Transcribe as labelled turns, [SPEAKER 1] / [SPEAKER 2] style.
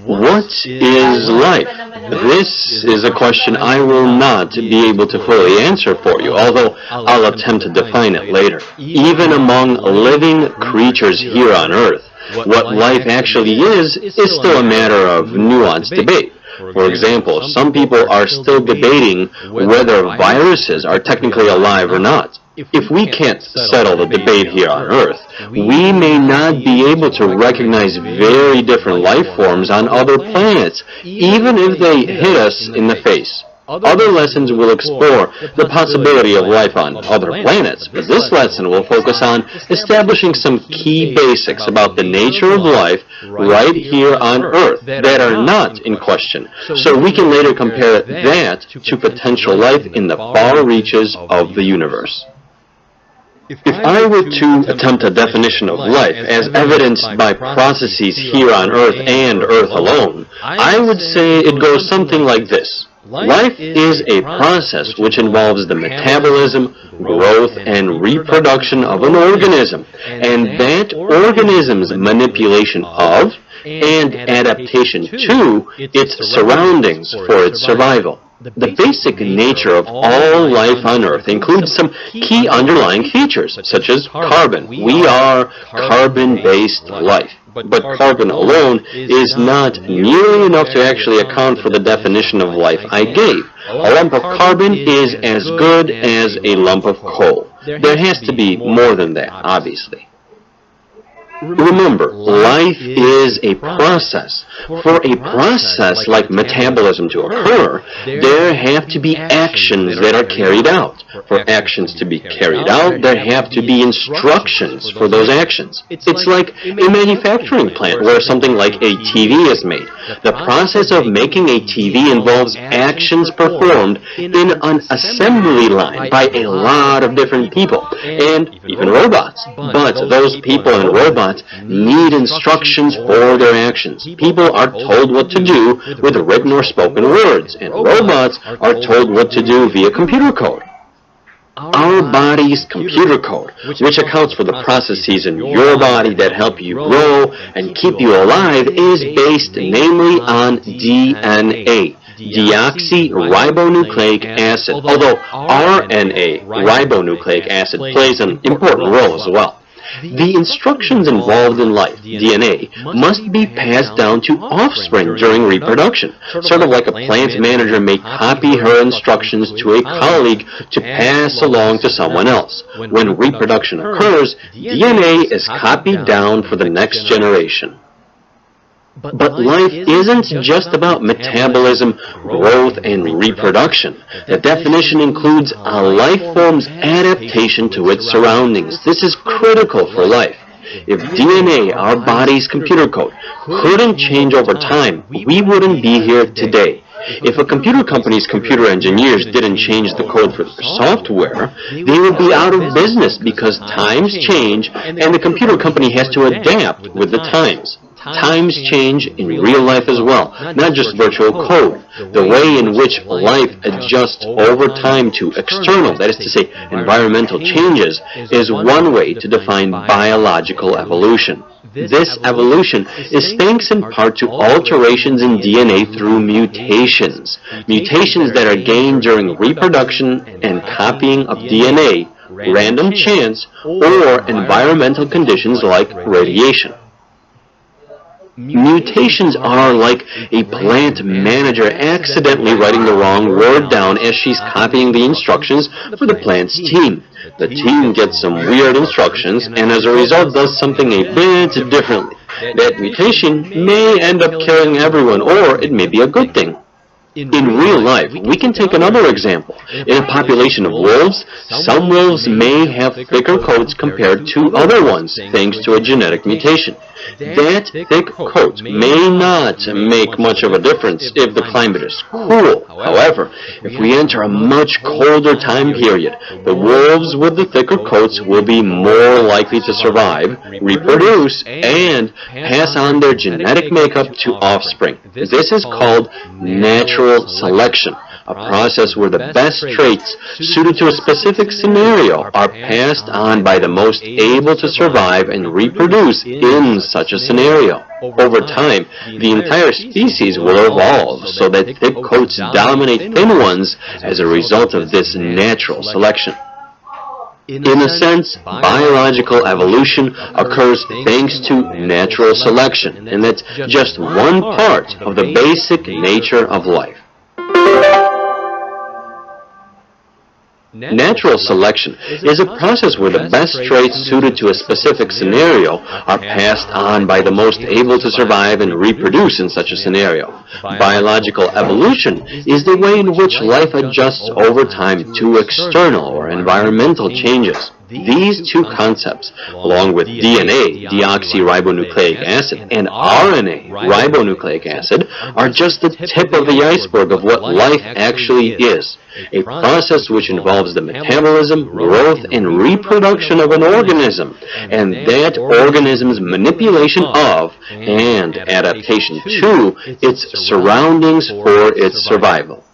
[SPEAKER 1] What is life? This is a question I will not be able to fully answer for you, although I'll attempt to define it later. Even among living creatures here on Earth, what life actually is still a matter of nuanced debate. For example, some people are still debating whether viruses are technically alive or not. If we can't settle the debate here on Earth, we may not be able to recognize very different life forms on other planets, even if they hit us in the face. Other lessons will explore the possibility of life on other planets, but this lesson will focus on establishing some key basics about the nature of life right here on Earth that are not in question, so we can later compare that to potential life in the far reaches of the universe. If I were to attempt a definition of life as evidenced by processes here on Earth and Earth alone, I would say it goes something like this. Life is a process which involves the metabolism, growth, and reproduction of an organism, and that organism's manipulation of and adaptation to its surroundings for its survival. The basic nature of all life on Earth includes some key underlying features, such as carbon. We are carbon-based life. But carbon alone is not nearly enough to actually account for the definition of life I gave. A lump of carbon is as good as a lump of coal. There has to be more than that, obviously. Remember, life is a process. For a process like metabolism to occur, there have to be actions that are carried out. For actions to be carried out, there have to be instructions for those actions. It's like a manufacturing plant where something like a TV is made. The process of making a TV involves actions performed in an assembly line by a lot of different people, and even robots. But those people and robots need instructions for their actions. People are told what to do with written or spoken words, and robots are told what to do via computer code. Our body's computer code, which accounts for the processes in your body that help you grow and keep you alive, is based namely on DNA. Deoxyribonucleic acid, although RNA ribonucleic acid plays an important role as well. The instructions involved in life, DNA, must be passed down to offspring during reproduction, sort of like a plant manager may copy her instructions to a colleague to pass along to someone else. When reproduction occurs, DNA is copied down for the next generation. But life isn't just about metabolism, growth, and reproduction. The definition includes a life form's adaptation to its surroundings. This is critical for life. If DNA, our body's computer code, couldn't change over time, we wouldn't be here today. If a computer company's computer engineers didn't change the code for their software, they would be out of business because times change and the computer company has to adapt with the times. Times change in real life as well, not just virtual code. The way in which life adjusts over time to external, that is to say, environmental changes, is one way to define biological evolution. This evolution is thanks in part to alterations in DNA through mutations. Mutations that are gained during reproduction and copying of DNA, random chance, or environmental conditions like radiation. Mutations are like a plant manager accidentally writing the wrong word down as she's copying the instructions for the plant's team. The team gets some weird instructions and as a result does something a bit differently. That mutation may end up killing everyone, or it may be a good thing. In real life, we can take another example. In a population of wolves, some wolves may have thicker coats compared to other ones, thanks to a genetic mutation. That thick coat may not make much of a difference if the climate is cool. However, if we enter a much colder time period, the wolves with the thicker coats will be more likely to survive, reproduce, and pass on their genetic makeup to offspring. This is called natural selection. a process where the best traits suited to a specific scenario are passed on by the most able to survive and reproduce in such a scenario. Over time, the entire species will evolve so that thick coats dominate thin ones as a result of this natural selection. In a sense, biological evolution occurs thanks to natural selection, and that's just one part of the basic nature of life. Natural selection is a process where the best traits suited to a specific scenario are passed on by the most able to survive and reproduce in such a scenario. Biological evolution is the way in which life adjusts over time to external or environmental changes. These two concepts, along with DNA, deoxyribonucleic acid, and RNA, ribonucleic acid, are just the tip of the iceberg of what life actually is, a process which involves the metabolism, growth, and reproduction of an organism, and that organism's manipulation of and adaptation to its surroundings for its survival.